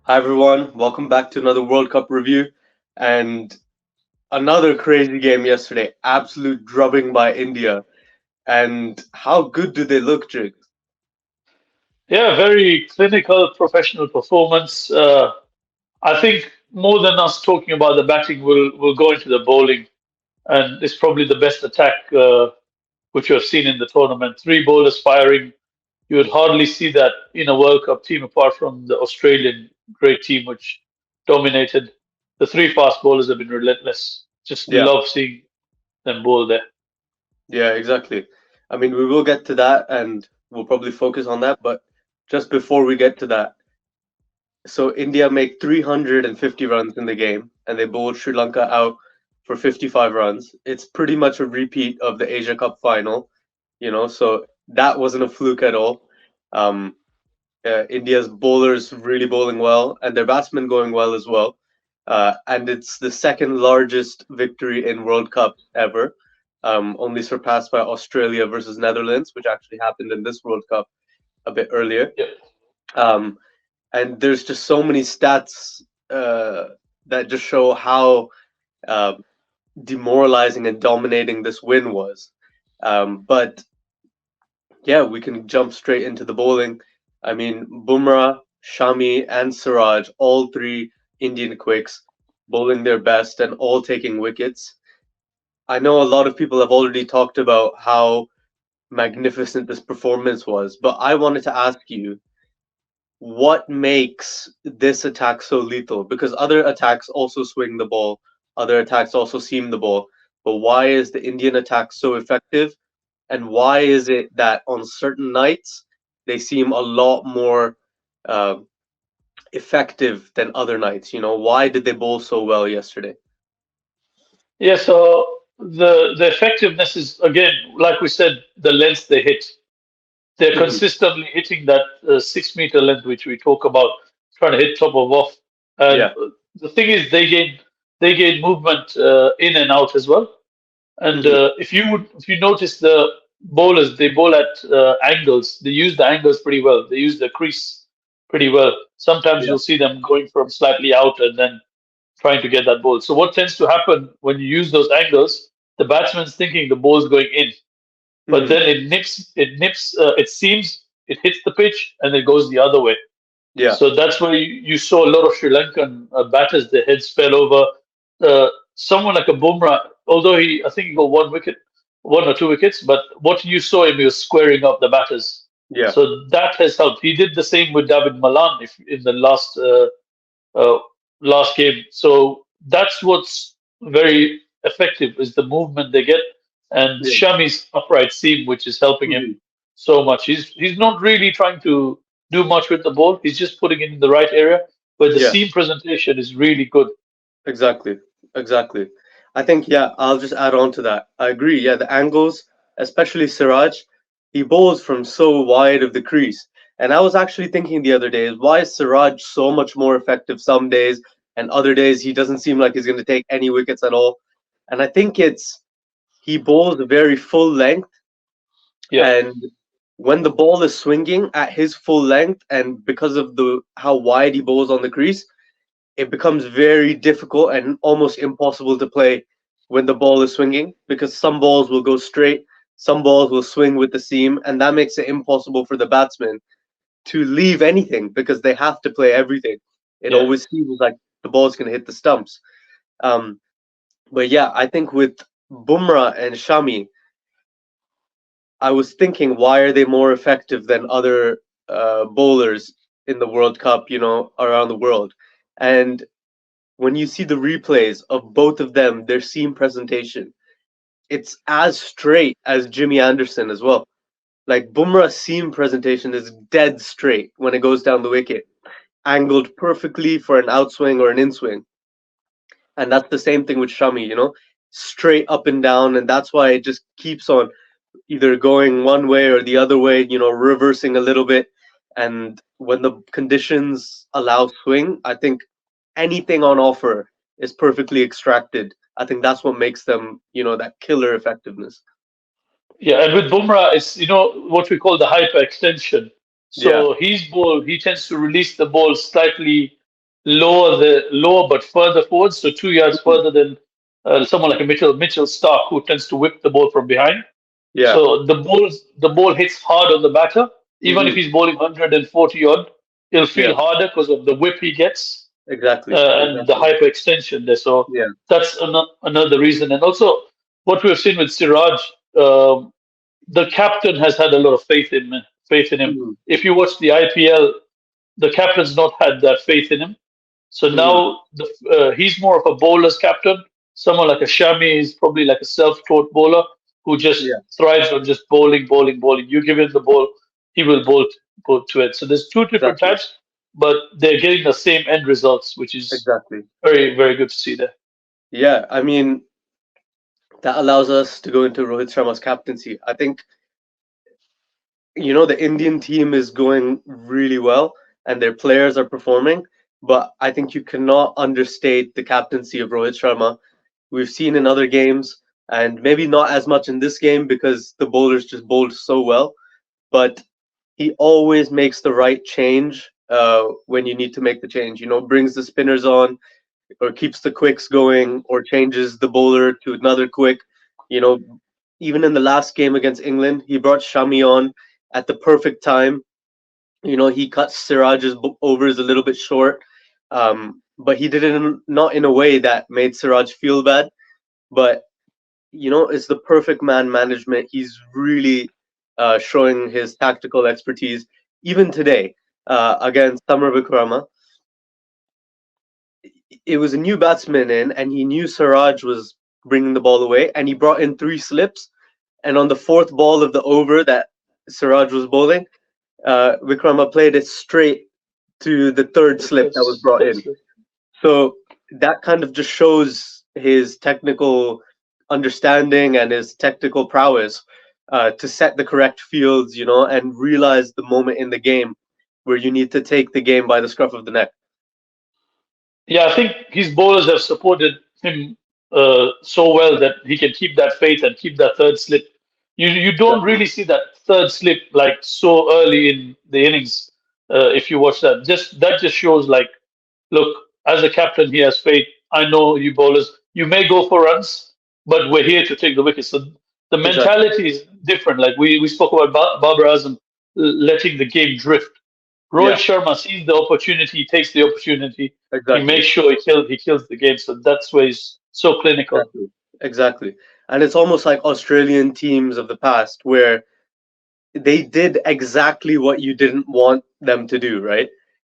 Hi everyone, welcome back to another World Cup review and another crazy game yesterday. Absolute drubbing by India. And how good do they look, Jig? Yeah, very clinical, professional performance. I think more than us talking about the batting, we'll go into the bowling, and it's probably the best attack which you have seen in the tournament. Three bowlers firing. You would hardly see that in a World Cup team, apart from the Australian great team which dominated. The three fast bowlers have been relentless. Just Yeah, love seeing them bowl there. yeah, exactly. I mean, we will get to that and we'll probably focus on that, but just before we get to that, so India make 350 runs in the game and they bowled Sri Lanka out for 55 runs. It's pretty much a repeat of the Asia Cup final, so that wasn't a fluke at all. Um, India's bowlers really bowling well, and their batsmen going well as well. And it's the second largest victory in World Cup ever, only surpassed by Australia versus Netherlands, which actually happened in this World Cup a bit earlier. Yeah. Um, and there's just so many stats that just show how uh, demoralizing and dominating this win was. But yeah, we can jump straight into the bowling. I mean, Bumrah, Shami, and Siraj, all three Indian quicks, bowling their best and all taking wickets. I know a lot of people have already talked about how magnificent this performance was, but I wanted to ask you what makes this attack so lethal? Because other attacks also swing the ball, other attacks also seam the ball, but why is the Indian attack so effective? And why is it that on certain nights they seem a lot more uh, effective than other nights? Why did they bowl so well yesterday? Yeah, so the effectiveness is again, like we said, the length they hit. They're Hmm. consistently hitting that 6 meter length, which we talk about, trying to hit top of off. And Yeah. the thing is, they gain movement in and out as well. And Hmm. if you notice the bowlers, they bowl at angles. They use the angles pretty well. They use the crease pretty well. Sometimes Yeah. you'll see them going from slightly out and then trying to get that ball. So what tends to happen when you use those angles, the batsman's thinking the ball's going in, but Hmm. then it seems, it hits the pitch and it goes the other way. Yeah. So that's why you saw a lot of Sri Lankan batters, their heads fell over. Someone like a Bumrah, although I think he got one wicket, one or two wickets, but what you saw him, he was squaring up the batters. Yeah. So that has helped. He did the same with David Malan if, in the uh, last game. So that's what's very effective is the movement they get and Yeah. Shami's upright seam, which is helping him Hmm. so much. He's not really trying to do much with the ball. He's just putting it in the right area, but the Yeah. seam presentation is really good. Exactly. Exactly. I think, yeah, I'll just add on to that. I agree. Yeah, the angles, especially Siraj, he bowls from so wide of the crease. And I was actually thinking the other day, why is Siraj so much more effective some days and other days he doesn't seem like he's going to take any wickets at all? And I think it's he bowls very full length, Yeah, and when the ball is swinging at his full length and because of the how wide he bowls on the crease, it becomes very difficult and almost impossible to play when the ball is swinging because some balls will go straight, some balls will swing with the seam, and that makes it impossible for the batsman to leave anything because they have to play everything. It yeah. always seems like the ball's going to hit the stumps. Um, but yeah, I think with Bumrah and Shami, I was thinking, why are they more effective than other bowlers in the World Cup, around the world? And when you see the replays of both of them, their seam presentation, it's as straight as Jimmy Anderson as well. Like Bumrah's seam presentation is dead straight when it goes down the wicket, angled perfectly for an outswing or an inswing. And that's the same thing with Shami, straight up and down. And that's why it just keeps on either going one way or the other way, reversing a little bit. And when the conditions allow swing, I think anything on offer is perfectly extracted. I think that's what makes them, that killer effectiveness. Yeah, and with Bumrah, it's what we call the hyper extension. Yeah. So his ball, he tends to release the ball slightly. lower but further forward, so 2 yards Mhm. further than someone like a Mitchell Stark, who tends to whip the ball from behind. Yeah. So the ball hits hard on the batter. Even if Hmm. he's bowling 140 odd, it'll Yeah. feel harder because of the whip he gets Exactly. and the Exactly. hyperextension there. So Yeah. that's another reason. And also, what we've seen with Siraj, um, the captain has had a lot of faith in him. Hmm. If you watch the IPL, the captain's not had that faith in him. So Hmm. now he's more of a bowler's captain. Someone like a Shami is probably like a self-taught bowler who just Yeah. thrives on just bowling, bowling, bowling. You give him the ball, he will bowl to it. So there's two different Exactly. types, but they're getting the same end results, which is Exactly. very, very good to see there. Yeah. I mean, that allows us to go into Rohit Sharma's captaincy. I think, the Indian team is going really well and their players are performing, but I think you cannot understate the captaincy of Rohit Sharma. We've seen in other games, and maybe not as much in this game because the bowlers just bowled so well, but he always makes the right change when you need to make the change. Brings the spinners on, or keeps the quicks going, or changes the bowler to another quick. You know, Even in the last game against England, he brought Shami on at the perfect time. He cut Siraj's overs a little bit short, but he did it not in a way that made Siraj feel bad. But it's the perfect man management. He's really showing his tactical expertise. Even today, against Samar Vikrama, it was a new batsman in, and he knew Siraj was bringing the ball away, and he brought in three slips. And on the fourth ball of the over that Siraj was bowling, Vikrama played it straight to the third slip that was brought in. That's it. So that kind of just shows his technical understanding and his technical prowess to set the correct fields, and realize the moment in the game where you need to take the game by the scruff of the neck. Yeah, I think his bowlers have supported him so well that he can keep that faith and keep that third slip. You don't Exactly. really see that third slip like so early in the innings. If you watch that, just shows like, look, as a captain, he has faith. I know you bowlers, you may go for runs, but we're here to take the wickets. So the Exactly. mentality is different. Like we spoke about Babar Azam letting the game drift. Rohit Yeah. Sharma sees the opportunity, he takes the opportunity, he Exactly. makes sure he kills the game. So that's why he's so clinical. Exactly. Exactly. And it's almost like Australian teams of the past where they did exactly what you didn't want them to do, right?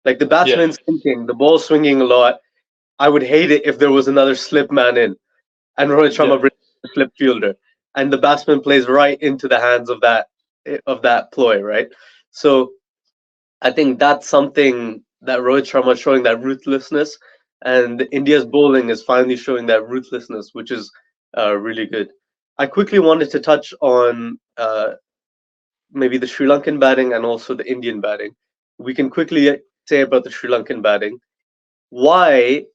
Like the Yeah, batsman's thinking, the ball swinging a lot. I would hate it if there was another slip man in and Rohit yeah, Sharma brings the flip fielder, and the batsman plays right into the hands of that ploy, right? So I think that's something that Rohit Sharma is showing, that ruthlessness, and India's bowling is finally showing that ruthlessness, which is really good. I quickly wanted to touch on maybe the Sri Lankan batting and also the Indian batting. We can quickly say about the Sri Lankan batting. Why?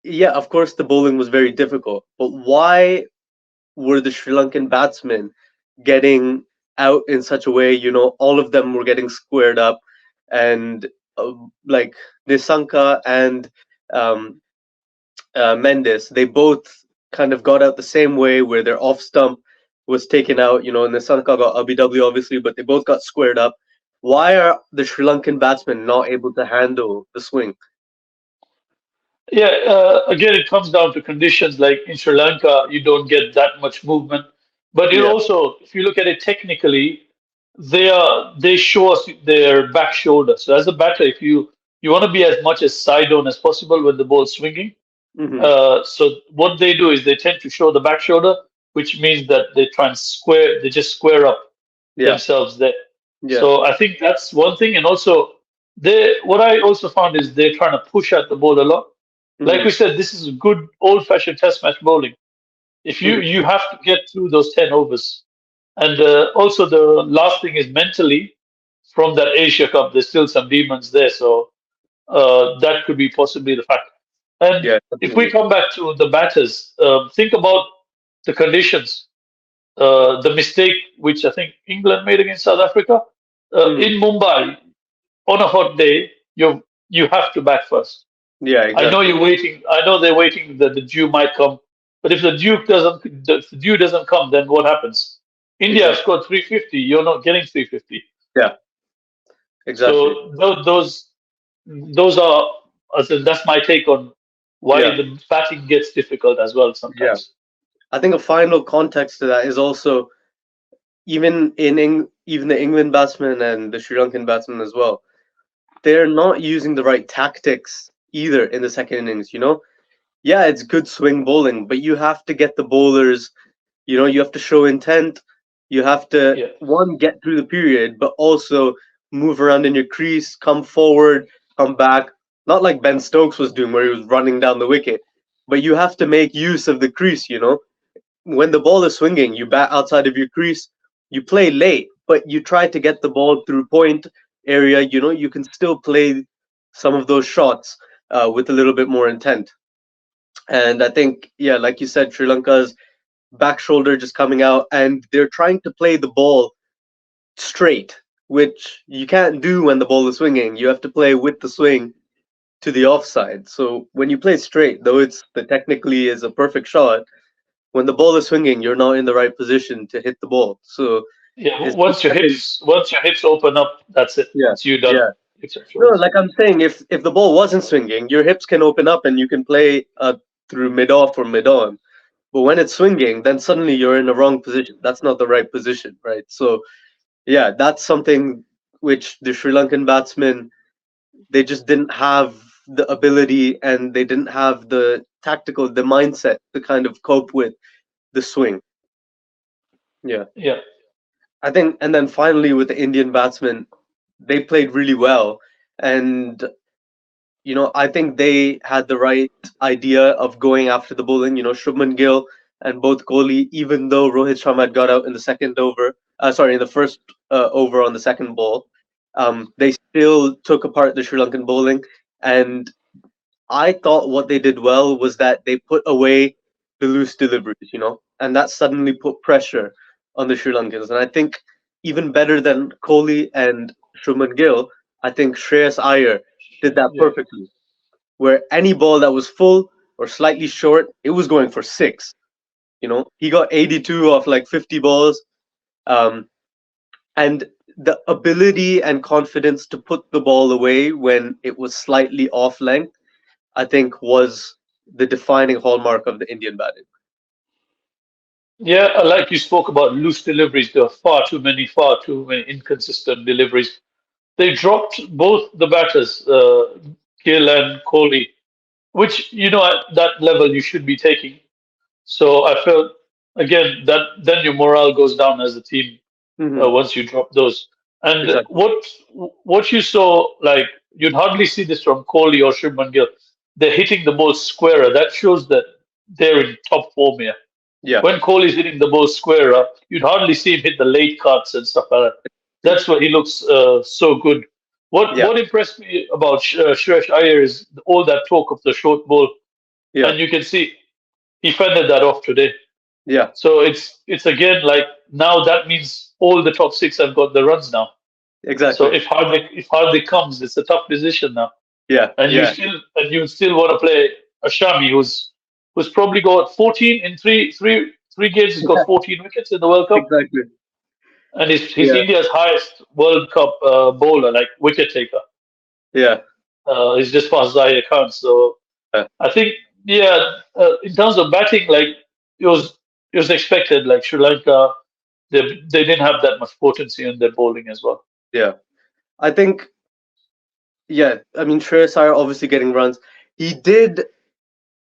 Yeah, of course, the bowling was very difficult, but why were the Sri Lankan batsmen getting out in such a way? All of them were getting squared up, and like Nisanka and um, Mendes, they both kind of got out the same way, where their off stump was taken out. Nisanka got LBW obviously, but they both got squared up. Why are the Sri Lankan batsmen not able to handle the swing? yeah. Again, it comes down to conditions. Like in Sri Lanka, you don't get that much movement. But it Yeah. also, if you look at it technically, they show us their back shoulder. So as a batter, if you want to be as much as side on as possible when the ball's swinging. Hmm. So what they do is they tend to show the back shoulder, which means that they just square up Yeah. themselves there. Yeah. So I think that's one thing. And also, what I also found is they're trying to push at the ball a lot. Like Hmm. we said, this is good old-fashioned test match bowling. If you Hmm. you have to get through those 10 overs, and also the last thing is mentally from that Asia Cup, there's still some demons there. So that could be possibly the fact. And Yeah. if we Definitely. come back to the batters, think about the conditions. The mistake which I think England made against South Africa Hmm. in Mumbai on a hot day, you have to bat first. Yeah, I know exactly. you're waiting. I know they're waiting that the dew might come, but if the dew doesn't come, then what happens? India has Exactly. scored 350. You're not getting 350. Yeah, exactly. So those are, so that's my take on why Yeah, the batting gets difficult as well yeah. sometimes. I think a final context to that is also even the England batsmen and the Sri Lankan batsmen as well. They're not using the right tactics either in the second innings. Yeah, it's good swing bowling, but you have to get the bowlers. You have to show intent. You have to, Yeah, one, get through the period, but also move around in your crease, come forward, come back. Not like Ben Stokes was doing, where he was running down the wicket, but you have to make use of the crease. When the ball is swinging, you bat outside of your crease, you play late, but you try to get the ball through point area. You can still play some of those shots with a little bit more intent. And I think, yeah, like you said, Sri Lanka's back shoulder just coming out, and they're trying to play the ball straight, which you can't do when the ball is swinging. You have to play with the swing to the offside. So when you play straight, though the technically is a perfect shot, when the ball is swinging, you're not in the right position to hit the ball. So yeah. it's just, Once your I think, hips open up, that's it. yeah, It's you done. yeah. It's your No, shoulders. like I'm saying, if the ball wasn't swinging, your hips can open up and you can play through mid off or mid on. But when it's swinging, then suddenly you're in the wrong position. That's not the right position, right? So yeah, that's something which the Sri Lankan batsmen, they just didn't have the ability, and they didn't have the mindset to kind of cope with the swing. Yeah. Yeah, I think, and then finally with the Indian batsmen, they played really well. And I think they had the right idea of going after the bowling. Shubman Gill and both Kohli, even though Rohit Sharma had got out in the second over, in the first over on the second ball, they still took apart the Sri Lankan bowling. And I thought what they did well was that they put away the loose deliveries, and that suddenly put pressure on the Sri Lankans. And I think even better than Kohli and Shubman Gill, I think Shreyas Iyer did that yeah, perfectly, where any ball that was full or slightly short, it was going for six. He got 82 off like 50 balls. Um, and the ability and confidence to put the ball away when it was slightly off length, I think, was the defining hallmark of the Indian batting. yeah. Like you spoke about loose deliveries, there are far too many inconsistent deliveries. They dropped both the batters, Gill and Kohli, which at that level you should be taking. So I felt again that then your morale goes down as a team Hmm. once you drop those. And Exactly. what you saw, like you'd hardly see this from Kohli or Shubman Gill. They're hitting the ball squarer. That shows that they're in top form here. Yeah. When Kohli's hitting the ball squarer, you'd hardly see him hit the late cuts and stuff like that. That's why he looks so good. What Yeah. what impressed me about Shresh Iyer is all that talk of the short ball, Yeah. and you can see he fended that off today. Yeah. So it's again like now that means all the top six have got the runs now. So Exactly. if Hardik comes, it's a tough position now, Yeah. and Yeah. you still want to play a Shami who's probably got 14 in three games. He's got 14 wickets in the World Cup, Exactly. and he's Yeah. India's highest World Cup bowler, like wicket taker. Yeah. He's just passed Zahir Khan. So Yeah. I think yeah, in terms of batting, like it was it was expected. Like Sri Lanka, they didn't have that much potency in their bowling as well. Yeah. I think, yeah, I mean, Shreyas Iyer obviously getting runs. He did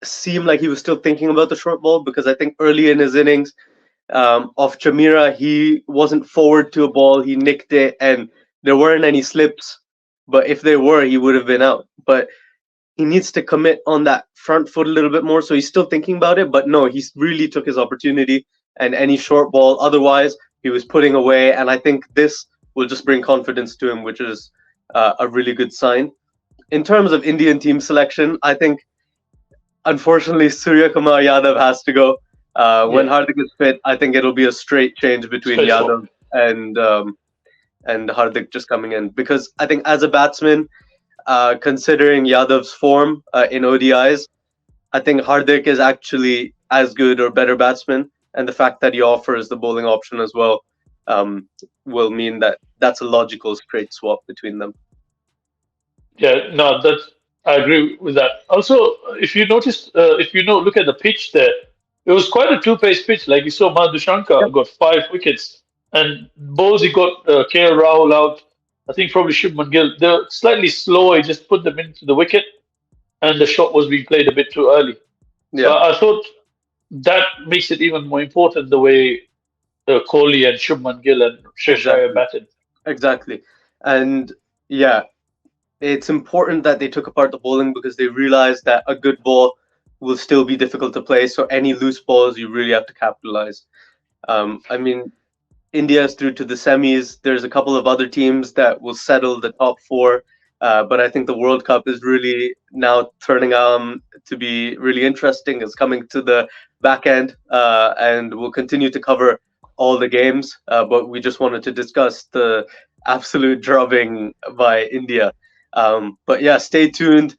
seem like he was still thinking about the short ball, because I think early in his innings, off Chamira, he wasn't forward to a ball. He nicked it, and there weren't any slips. But if there were, he would have been out. But he needs to commit on that front foot a little bit more. So he's still thinking about it. But no, he really took his opportunity, and any short ball. Otherwise, he was putting away. And I think this will just bring confidence to him, which is a really good sign. In terms of Indian team selection, I think, unfortunately, Surya Kumar Yadav has to go. When Yeah, Hardik is fit, I think it'll be a straight change between straight swap. Yadav and Hardik just coming in, because I think as a batsman, considering Yadav's form in ODIs, I think Hardik is actually as good or better batsman, and the fact that he offers the bowling option as well will mean that that's a logical straight swap between them. Yeah, no, that's I agree with that. Also, if you noticed, if you know, look at the pitch there. It was quite a two-pace pitch. Like you saw, Yep. Madhushanka got 5 wickets, and Bose he got KL Rahul out. I think probably Shubman Gill. They're slightly slow. He just put them into the wicket, and the shot was being played a bit too early. So Yeah, I thought that makes it even more important the way Kohli and Shubman Gill and Shreyas Iyer exactly. batted. Exactly. And yeah, it's important that they took apart the bowling because they realized that a good ball will still be difficult to play. So any loose balls, you really have to capitalize. I mean, India is through to the semis. There's a couple of other teams that will settle the top four. But I think the World Cup is really now turning to be really interesting. It's coming to the back end, and we'll continue to cover all the games. But we just wanted to discuss the absolute drubbing by India. But yeah, stay tuned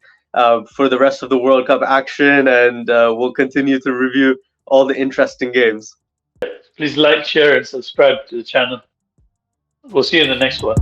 for the rest of the World Cup action, and we'll continue to review all the interesting games. Please like, share, and subscribe to the channel. We'll see you in the next one.